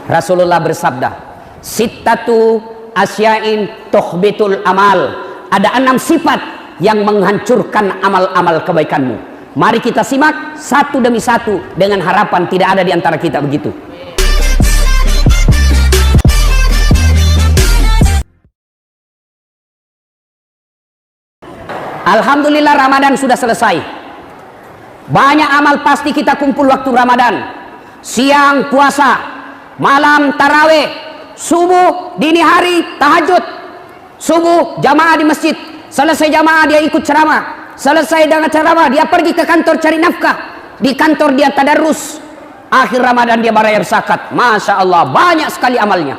Rasulullah bersabda, sittatu asya'in tuhbitul amal. Ada 6 sifat yang menghancurkan amal-amal kebaikanmu. Mari kita simak satu demi satu dengan harapan tidak ada di antara kita begitu. Alhamdulillah Ramadan sudah selesai. Banyak amal pasti kita kumpul waktu Ramadan. Siang puasa, malam taraweh, subuh dini hari tahajud, subuh jamaah di masjid, selesai jamaah dia ikut ceramah, selesai dengan ceramah dia pergi ke kantor cari nafkah, di kantor dia tadarus, akhir Ramadan dia bayar zakat. Masya Allah, banyak sekali amalnya.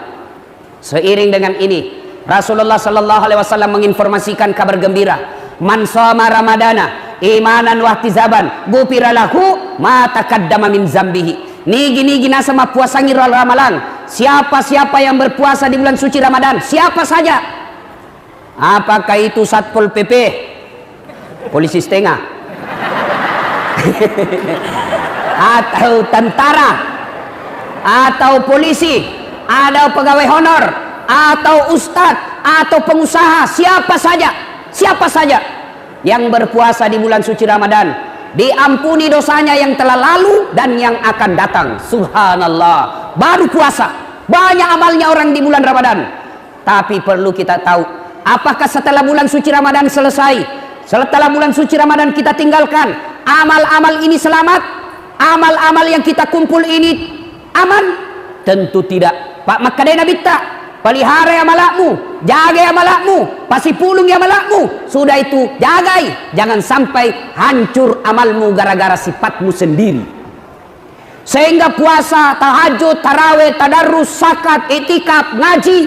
Seiring dengan ini Rasulullah Sallallahu Alaihi Wasallam menginformasikan kabar gembira, man shoma ramadana imanan wa ihtisaban ghufira lahu ma taqaddama min zambihi. Nigi sama puasa ngiral ramalan. Siapa-siapa yang berpuasa di bulan suci Ramadan, siapa saja, apakah itu Satpol PP, polisi setengah atau tentara atau polisi, ada pegawai honor atau ustadz atau pengusaha, siapa saja yang berpuasa di bulan suci Ramadan, diampuni dosanya yang telah lalu dan yang akan datang. Subhanallah, baru puasa banyak amalnya orang di bulan Ramadan. Tapi perlu kita tahu, apakah setelah bulan suci Ramadan selesai, setelah bulan suci Ramadan kita tinggalkan, amal-amal ini selamat, amal-amal yang kita kumpul ini aman? Tentu tidak. Pak Makadena Bitta, pelihara amalakmu, jaga amalakmu, pasti pulung amalakmu. Sudah itu jagai, jangan sampai hancur amalmu gara-gara sifatmu sendiri. Sehingga puasa, tahajud, taraweh, tadarus, zakat, itikaf, ngaji,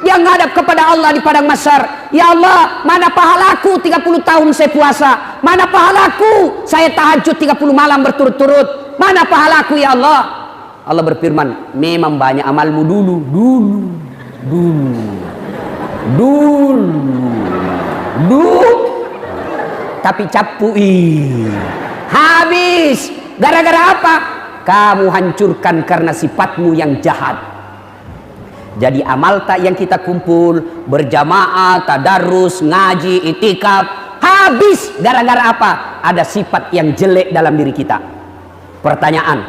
dia ngadap kepada Allah di padang mahsyar. Ya Allah, mana pahalaku 30 tahun saya puasa, mana pahalaku saya tahajud 30 malam berturut-turut, mana pahalaku ya Allah. Allah berfirman, memang banyak amalmu dulu, tapi capui habis. Gara-gara apa? Kamu hancurkan karena sifatmu yang jahat. Jadi amal tak yang kita kumpul berjamaah, tadarus, ngaji, itikaf habis gara-gara apa? Ada sifat yang jelek dalam diri kita. Pertanyaan,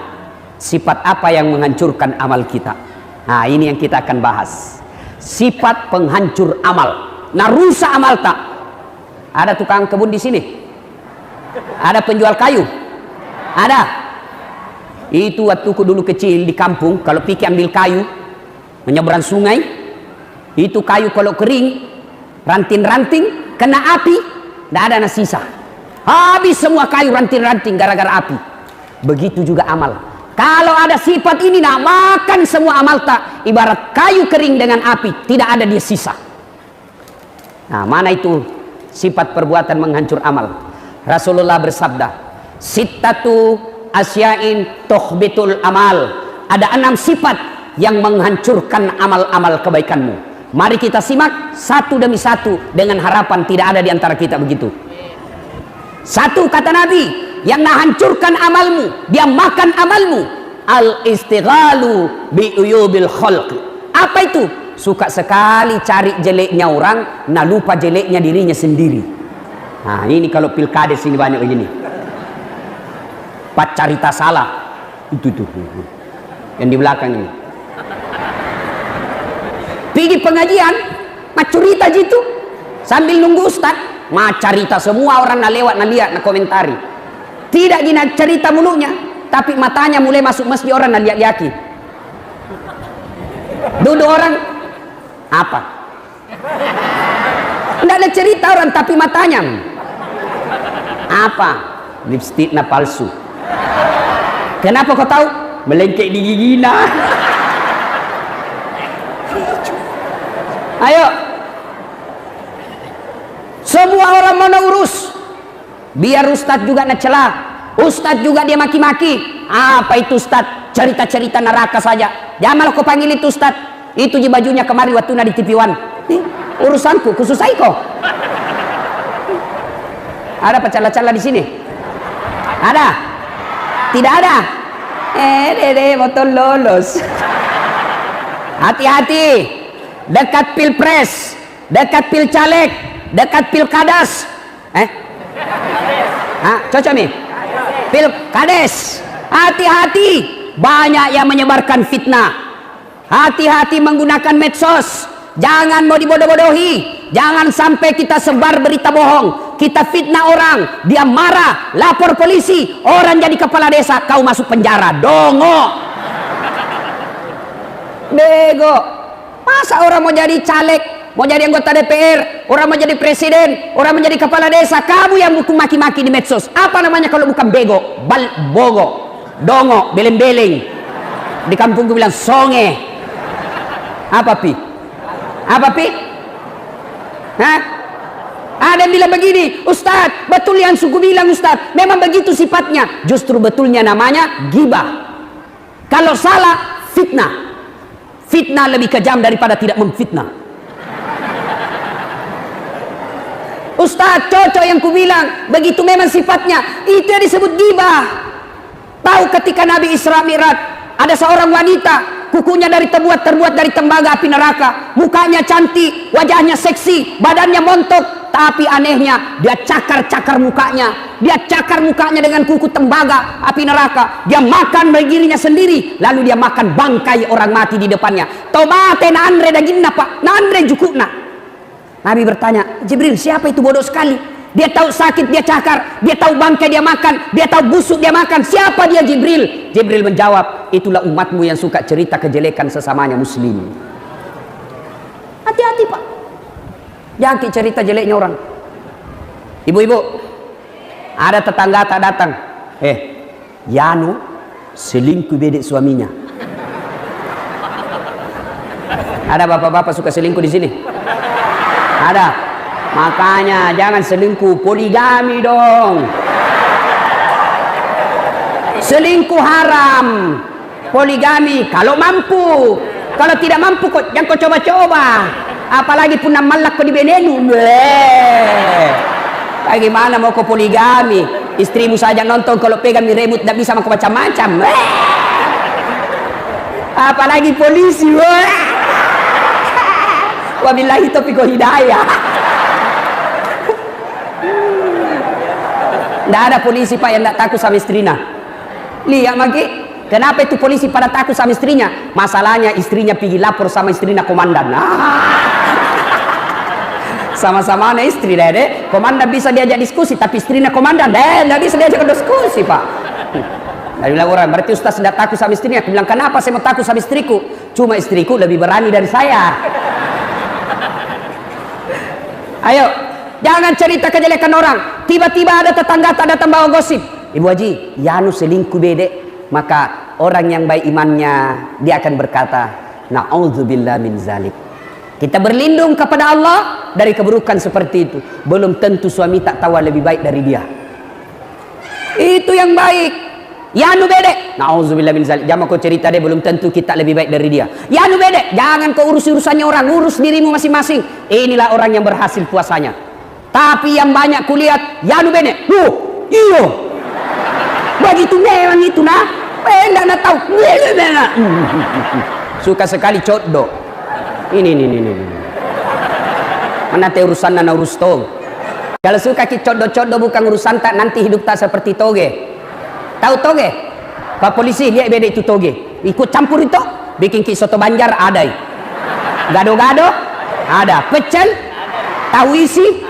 sifat apa yang menghancurkan amal kita? Nah, ini yang kita akan bahas. Sifat penghancur amal. Nah, rusak amal tak? Ada tukang kebun di sini? Ada penjual kayu? Ada. Itu waktu dulu kecil di kampung, kalau pergi ambil kayu menyeberang sungai, itu kayu kalau kering, ranting-ranting, kena api, tidak ada sisa. Habis semua kayu ranting-ranting gara-gara api. Begitu juga amal. Kalau ada sifat ini, nak makan semua amal tak, ibarat kayu kering dengan api, tidak ada dia sisa. Nah, mana itu sifat perbuatan menghancur amal? Rasulullah bersabda, sittatu asya'in tuhbitul amal. Ada 6 sifat yang menghancurkan amal-amal kebaikanmu. Mari kita simak satu demi satu dengan harapan tidak ada di antara kita begitu. Satu, kata Nabi, yang menghancurkan amalmu, dia makan amalmu, al-istighalu bi uyubil khalq. Apa itu? Suka sekali cari jeleknya orang, nah lupa jeleknya dirinya sendiri. Nah, ini kalau pilkades ini banyak begini. Pak carita salah. Itu yang di belakang ini. Pergi pengajian, macurita gitu. Sambil nunggu ustaz, macarita semua orang na lewat na lihat na komentari. Tidak gina cerita mulutnya, tapi matanya mulai masuk masjid orang na lihat-lihaki. Duduk orang apa? Tidak ada cerita orang, tapi matanya apa? Lipstick na palsu. Kenapa kau tahu? Melengkek di gigina. Ayo, semua orang mana urus, biar ustadz juga nak celah, ustadz juga dia maki-maki. Apa itu ustadz? Cerita-cerita neraka saja. Jangan kau panggil itu ustadz. Itu je bajunya kemari waktu na di TV One. Urusanku khusus kok. Ada pecala-cala di sini? Ada? Tidak ada? Dede motor lolos. Hati-hati, dekat pilpres, dekat pilcaleg, dekat pilkadas, cocok nih, pilkades. Hati-hati, banyak yang menyebarkan fitnah. Hati-hati menggunakan medsos. Jangan mau dibodoh-bodohi. Jangan sampai kita sebar berita bohong, kita fitnah orang, dia marah, lapor polisi, orang jadi kepala desa, kau masuk penjara. Dongo, bego. Masa orang mau jadi caleg, mau jadi anggota DPR, orang mau jadi presiden, orang mau jadi kepala desa, kamu yang maki-maki di medsos? Apa namanya kalau bukan bego? Bogo, dongo, beleng-beleng. Di kampungku bilang songe. Apa pi? Apa pi? Hah? Ada yang bilang begini, Ustadz, betul yang suku bilang Ustadz, memang begitu sifatnya. Justru betulnya namanya gibah. Kalau salah, fitnah. Fitnah lebih kejam daripada tidak memfitnah. Ustadz, cocok yang ku bilang, begitu memang sifatnya. Itu yang disebut gibah. Tahu ketika Nabi Isra Mi'raj, ada seorang wanita, kukunya terbuat dari tembaga api neraka, mukanya cantik, wajahnya seksi, badannya montok, tapi anehnya dia cakar mukanya, dengan kuku tembaga api neraka. Dia makan bagi dirinya sendiri, lalu dia makan bangkai orang mati di depannya. Tobate na andre daginna pak, na andre jukukna. Nabi bertanya, Jibril, siapa itu bodoh sekali? Dia tahu sakit dia cakar, dia tahu bangkai dia makan, dia tahu busuk dia makan. Siapa dia Jibril? Jibril menjawab, itulah umatmu yang suka cerita kejelekan sesamanya muslim. Hati-hati pak, jangan cerita jeleknya orang. Ibu-ibu, ada tetangga tak datang, Yanu selingkuh bedek suaminya. Ada bapak-bapak suka selingkuh di sini? Ada. Makanya jangan selingkuh, poligami dong. Selingkuh haram, poligami kalau mampu. Kalau tidak mampu kok jangan kau coba-coba. Apalagi punah malak kau di benenu. Bagaimana mau kau poligami? Istrimu saja nonton kalau pegang remote tidak bisa mau macam-macam. Apalagi polisi. Wabillahi taufiq wal hidayah. Tidak ada polisi pak yang tidak takut sama istrinya. Lihat maki, kenapa itu polisi pada takut sama istrinya? Masalahnya istrinya pergi lapor sama istrinya komandan. Sama-sama istri deh. Komandan bisa diajak diskusi, tapi istrinya komandan tidak bisa diajak diskusi pak. Dari bilang orang, berarti Ustaz tidak takut sama istrinya. Aku bilang, kenapa saya mau takut sama istriku? Cuma istriku lebih berani dari saya. Ayo, jangan cerita kejelekan orang. Tiba-tiba ada tetangga tak datang bawa gosip. Ibu Haji, Yanu selingkuh bedek. Maka orang yang baik imannya, dia akan berkata, na'udzubillah min zalik. Kita berlindung kepada Allah dari keburukan seperti itu. Belum tentu suami tak tahu lebih baik dari dia. Itu yang baik. Yanu bedek, na'udzubillah min zalik. Jangan kau cerita deh, belum tentu kita lebih baik dari dia. Yanu bedek, jangan kau urus urusannya orang, urus dirimu masing-masing. Inilah orang yang berhasil puasanya. Tapi yang banyak kulihat, Yanu bedek, iyo. Begitu memang itu nah, enggak tahu. Suka sekali codo. Ini. Mana te urusan na urus tong. Kalau suka ki codo bukan urusan tak, nanti hidup tak seperti toge. Tahu toge? Pak polisi lihat beda itu toge. Ikut campur itu, bikin ki soto Banjar ada. Gado-gado ada, pecel, tahu isi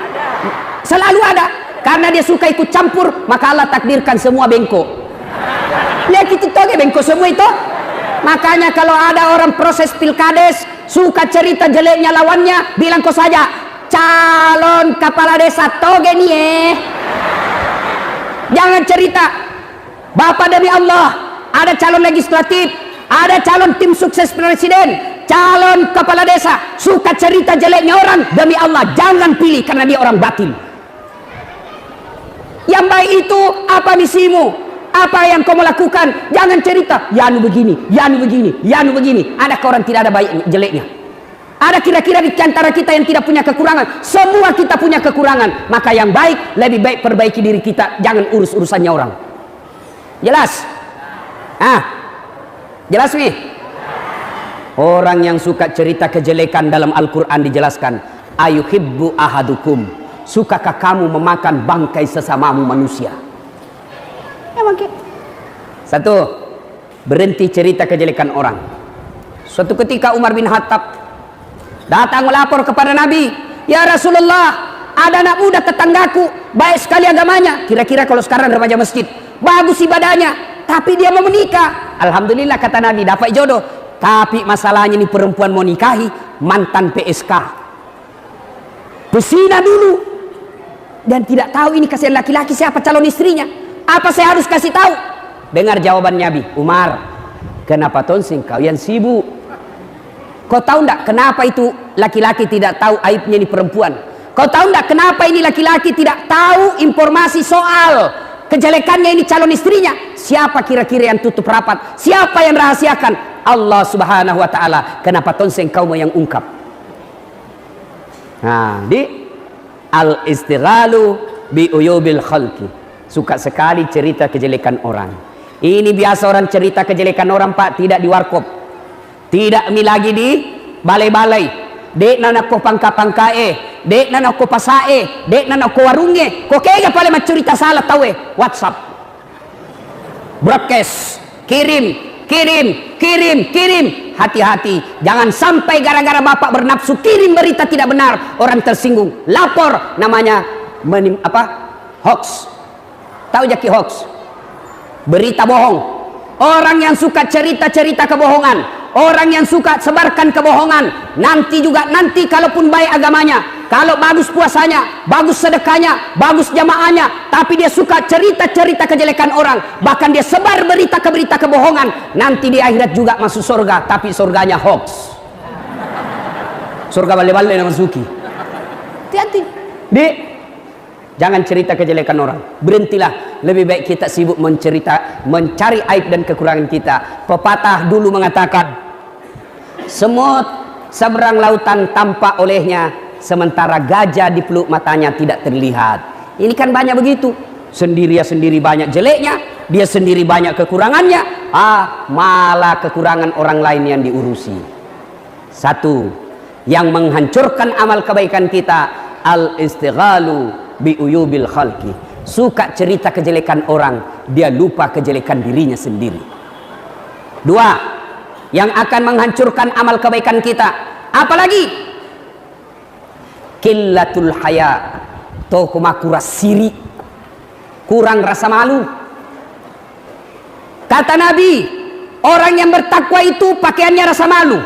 selalu ada. Karena dia suka ikut campur, maka Allah takdirkan semua bengkok. Lihat itu toge bengkok semua itu. Makanya kalau ada orang proses pilkades suka cerita jeleknya lawannya, bilang kau saja calon kepala desa toge nih. Jangan cerita. Bapak demi Allah, ada calon legislatif, ada calon tim sukses presiden, calon kepala desa, suka cerita jeleknya orang, demi Allah jangan pilih karena dia orang batil. Yang baik itu apa misimu? Apa yang kau melakukan? Jangan cerita Yanu begini, Yanu begini, Yanu begini. Ada orang tidak ada baik jeleknya? Ada kira-kira di antara kita yang tidak punya kekurangan? Semua kita punya kekurangan. Maka yang baik, lebih baik perbaiki diri kita. Jangan urus urusannya orang. Jelas? Jelas nih? Orang yang suka cerita kejelekan dalam Al-Quran dijelaskan, ayuhibbu ahadukum, sukakah kamu memakan bangkai sesamamu manusia? Ya bangkai. Satu, berhenti cerita kejelekan orang. Suatu ketika Umar bin Khattab datang melapor kepada Nabi, ya Rasulullah, ada anak muda tetanggaku, baik sekali agamanya, kira-kira kalau sekarang remaja masjid, bagus ibadahnya, tapi dia mau menikah. Alhamdulillah kata Nabi, dapat jodoh, tapi masalahnya ini perempuan mau nikahi mantan PSK, pesina dulu, dan tidak tahu ini kasihan laki-laki siapa calon istrinya. Apa saya harus kasih tahu? Dengar jawaban Nabi, Umar, kenapa tonsing kau yang sibuk? Kau tahu enggak kenapa itu laki-laki tidak tahu aibnya ini perempuan? Kau tahu enggak kenapa ini laki-laki tidak tahu informasi soal kejelekannya ini calon istrinya? Siapa kira-kira yang tutup rapat? Siapa yang rahasiakan? Allah Subhanahu wa taala. Kenapa tonseng kau yang ungkap? Nah, di al-istighalu bi uyubil khalqi. Suka sekali cerita kejelekan orang. Ini biasa orang cerita kejelekan orang, Pak, tidak di warkop. Tidak lagi di balai-balai. Dek nana ko pangka-pangkae, dek nana ko pasae, dek nana ko warunge. Ko kaya pala macurita salah tahu WhatsApp. Broadcast, kirim. Hati-hati, jangan sampai gara-gara bapak bernafsu kirim berita tidak benar, orang tersinggung, lapor, namanya hoax. Tahu jaki hoax? Berita bohong. Orang yang suka cerita-cerita kebohongan, orang yang suka sebarkan kebohongan, nanti kalaupun baik agamanya, kalau bagus puasanya, bagus sedekahnya, bagus jamaahnya, tapi dia suka cerita-cerita kejelekan orang, bahkan dia sebar berita kebohongan, nanti di akhirat juga masuk surga, tapi surganya hoax. Surga bale-bale masuki. Hati-hati. Jangan cerita kejelekan orang. Berhentilah. Lebih baik kita sibuk mencari aib dan kekurangan kita. Pepatah dulu mengatakan, semut seberang lautan tampak olehnya, sementara gajah di peluk matanya tidak terlihat. Ini kan banyak begitu. Sendiri banyak jeleknya, dia sendiri banyak kekurangannya. Malah kekurangan orang lain yang diurusi. Satu, yang menghancurkan amal kebaikan kita, al-istighalu bi uyubil khalqi. Suka cerita kejelekan orang, dia lupa kejelekan dirinya sendiri. Dua, yang akan menghancurkan amal kebaikan kita, apalagi qillatul haya, kurang siri, kurang rasa malu. Kata Nabi, orang yang bertakwa itu pakaiannya rasa malu.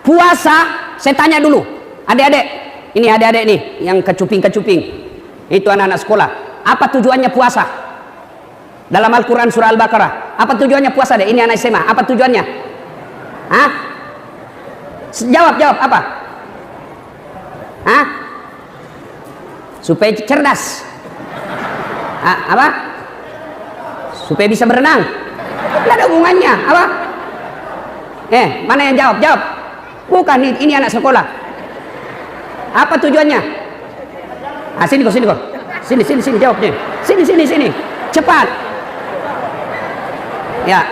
Puasa, saya tanya dulu, adik-adik, ini adik-adik nih yang kecuping-kecuping, itu anak-anak sekolah, apa tujuannya puasa? Dalam Al-Quran surah Al-Baqarah, apa tujuannya puasa deh? Ini anak SMA, apa tujuannya? Hah? Jawab apa? Hah? Supaya cerdas. Apa? Supaya bisa berenang. Tidak ada hubungannya. Apa? Mana yang jawab? Bukan, ini anak sekolah. Apa tujuannya? Sini kok. Sini jawabnya. Sini. Cepat. Ya.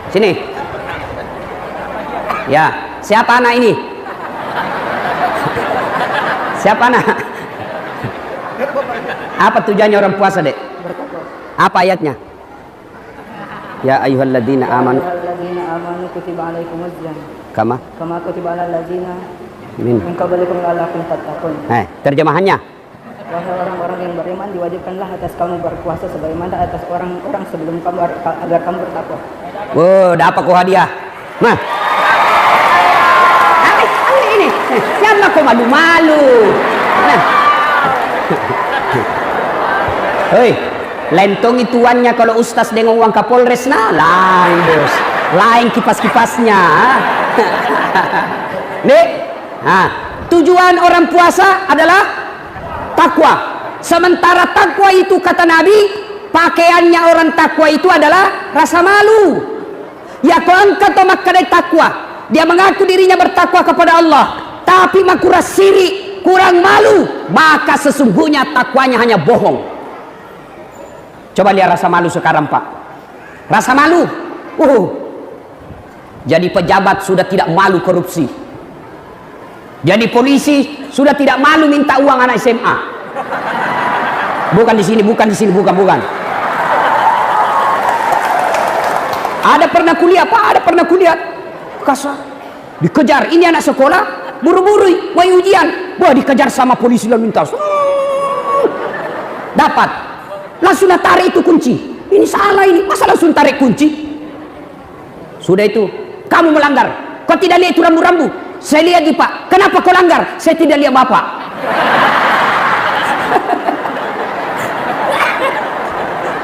Sini. Ya, siapa anak ini? Siapa anak? Apa tujuannya orang puasa, Dek? Apa ayatnya? Ya ayyuhalladzina amanu kutiba alaikumus syiyam kama kutiba alal ladzina min qablikum la'allakum tattaqun. Terjemahannya, wahai orang-orang yang beriman, diwajibkanlah atas kamu berpuasa sebagaimana atas orang-orang sebelum kamu agar kamu bertakwa. Dapat kau hadiah. Nah, ini siapa kau malu-malu? Nah. Hei, lentong ituannya kalau ustaz dengan uang Kapolres, lain bos, lain kipas-kipasnya. Nih, tujuan orang puasa adalah takwa. Sementara takwa itu kata Nabi, pakaiannya orang takwa itu adalah rasa malu. Ya kau angkat tomak kadai takwa, dia mengaku dirinya bertakwa kepada Allah, tapi makuras siri, kurang malu, maka sesungguhnya takwanya hanya bohong. Coba lihat rasa malu sekarang, Pak. Rasa malu. Jadi pejabat sudah tidak malu korupsi. Jadi polisi sudah tidak malu minta uang anak SMA. Bukan di sini, bukan. Ada pernah kuliah, Pak, ada pernah kuliah. Kasar. Dikejar, ini anak sekolah, buru-buru mau ujian. Wah, dikejar sama polisi lalu lintas. Dapat. Langsung tarik itu kunci. Ini salah ini, masa langsung tarik kunci? Sudah itu, kamu melanggar. Kau tidak lihat itu rambu-rambu? Saya lihat, Pak. Kenapa kau langgar? Saya tidak lihat Bapak.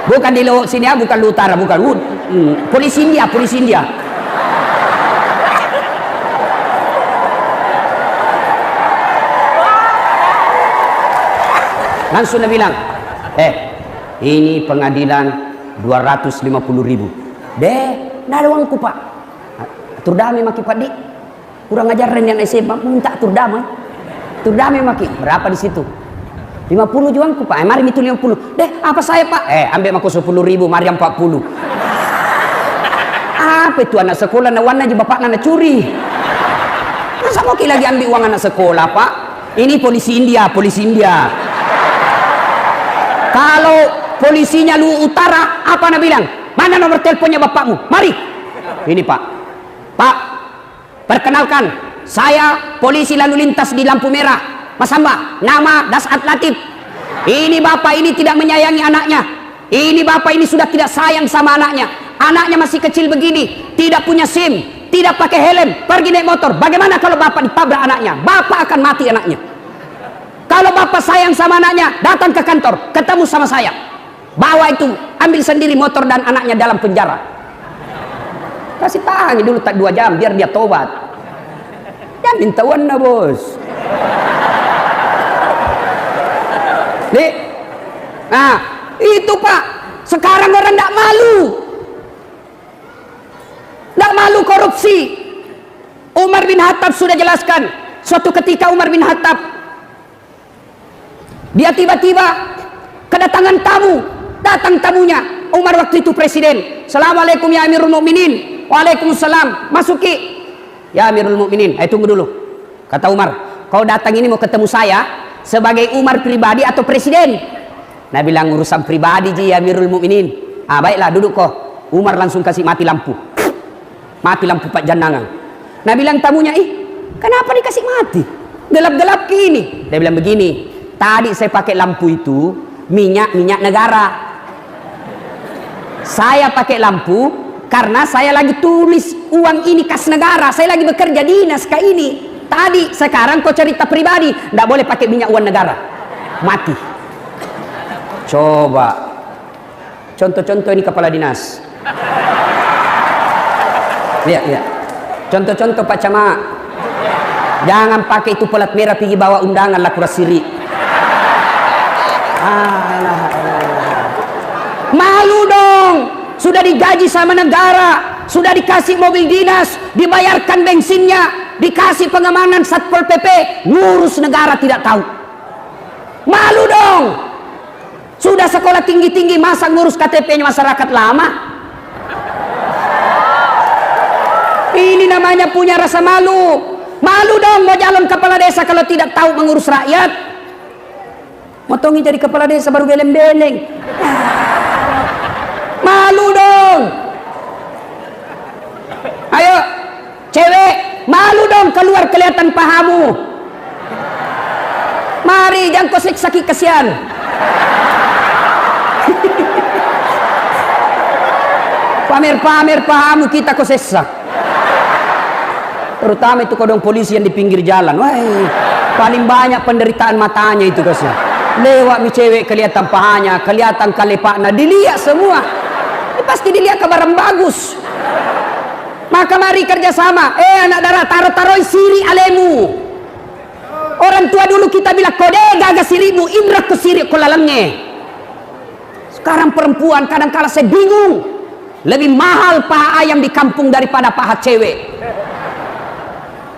Bukan di sini ya, bukan di utara, bukan. Polisi India, polisi India. Langsung dia bilang, ini pengadilan 250.000. Nggak ada uangku, Pak. Turdame maki Pak Dik. Kurang ajaran yang SMA minta turdame. Turdame maki. Berapa di situ? 50 juangku, Pak. Mari itu 50. Apa saya, Pak? Ambil aku 10.000, mari 40. Apa itu anak sekolah na warna aja bapak nana curi. Masa mau lagi ambil uang anak sekolah, Pak? Ini polisi India, polisi India. Kalau polisinya lu utara, apa nak bilang? Mana nomor teleponnya bapakmu? Mari. Ini, Pak. Pak, perkenalkan, saya polisi lalu lintas di lampu merah. Mas Hamba, nama Dasat Latif. Ini bapak ini tidak menyayangi anaknya. Ini bapak ini sudah tidak sayang sama anaknya. Anaknya masih kecil begini, tidak punya SIM, tidak pakai helm, pergi naik motor. Bagaimana kalau bapak ditabrak anaknya? Bapak akan mati anaknya. Kalau bapak sayang sama anaknya, datang ke kantor, ketemu sama saya. Bawa itu, ambil sendiri motor dan anaknya dalam penjara. Kasih tahan dulu tak 2 jam biar dia tobat. Jangan minta warna, bos. Nih, nah itu Pak. Sekarang orang tidak malu, tidak malu korupsi. Umar bin Khattab sudah jelaskan. Suatu ketika Umar bin Khattab, dia tiba-tiba kedatangan tamu. Datang tamunya. Umar waktu itu presiden. Assalamualaikum ya Amirul Mukminin. Waalaikumsalam. Masuki. Ya Amirul Mukminin. Tunggu dulu. Kata Umar, kau datang ini mau ketemu saya sebagai Umar pribadi atau presiden? Nah bilang urusan pribadi ji ya Amirul Mukminin. Baiklah duduk kau. Umar langsung kasih mati lampu. Mati lampu Pak Janangan. Nah bilang tamunya, kenapa dikasih mati? Gelap-gelap gini. Dia bilang begini, tadi saya pakai lampu itu minyak negara. Saya pakai lampu karena saya lagi tulis uang ini kas negara. Saya lagi bekerja dinas kayak ini. Tadi, sekarang kau cerita pribadi, tidak boleh pakai minyak uang negara. Mati. Coba. Contoh-contoh ini kepala dinas. Lihat. Contoh-contoh Pak Camat. Jangan pakai itu pelat merah pergi bawa undangan lah kurasiri. Malu dong. Sudah digaji sama negara, sudah dikasih mobil dinas, dibayarkan bensinnya, dikasih pengamanan Satpol PP, ngurus negara tidak tahu. Malu dong. Sudah sekolah tinggi-tinggi, masa ngurus KTP-nya masyarakat lama? Ini namanya punya rasa malu. Malu dong mau calon kepala desa kalau tidak tahu mengurus rakyat. Motongi jadi kepala desa baru beleng-beleng. Malu dong. Ayo cewek, malu dong keluar kelihatan pahamu. Mari jangan kau siksa kasihan. Pamer-pamer pahamu kita kau siksa. Terutama itu kodong polisi yang di pinggir jalan. Wah, paling banyak penderitaan matanya itu kasih. Lewat mi cewek kelihatan pahanya, kelihatan kalepaknya, dilihat semua. Pasti dilihat kabaran bagus. Maka mari kerjasama. Anak darah taruh siri alemu. Orang tua dulu kita bilang kode gagas sirimu, indra ke siri kolalamnya. Sekarang perempuan kadang-kala saya bingung. Lebih mahal paha ayam di kampung daripada paha cewek.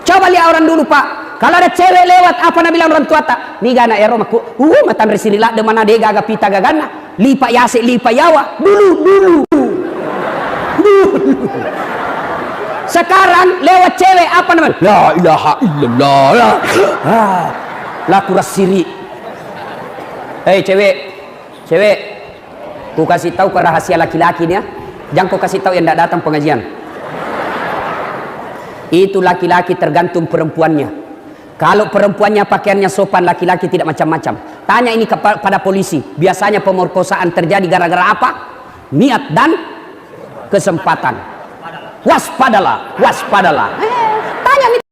Coba lihat orang dulu Pak. Kalau ada cewek lewat, apa nak bilang orang tua tak? Ni gana ero maku. Matan resirilat de mana de gaga pita gagana. Lipa yase lipa yawa. Dulu. Sekarang lewat cewek apa namanya? La ilaha illallah. Laku rasiri. Hei cewek, ku kasih tahu ke rahasia laki-laki nih ya. Jangan kau kasih tahu yang tidak datang pengajian. Itu laki-laki tergantung perempuannya. Kalau perempuannya pakaiannya sopan, laki-laki tidak macam-macam. Tanya ini kepada polisi. Biasanya pemerkosaan terjadi gara-gara apa? Niat dan kesempatan. Waspadalah, waspadalah.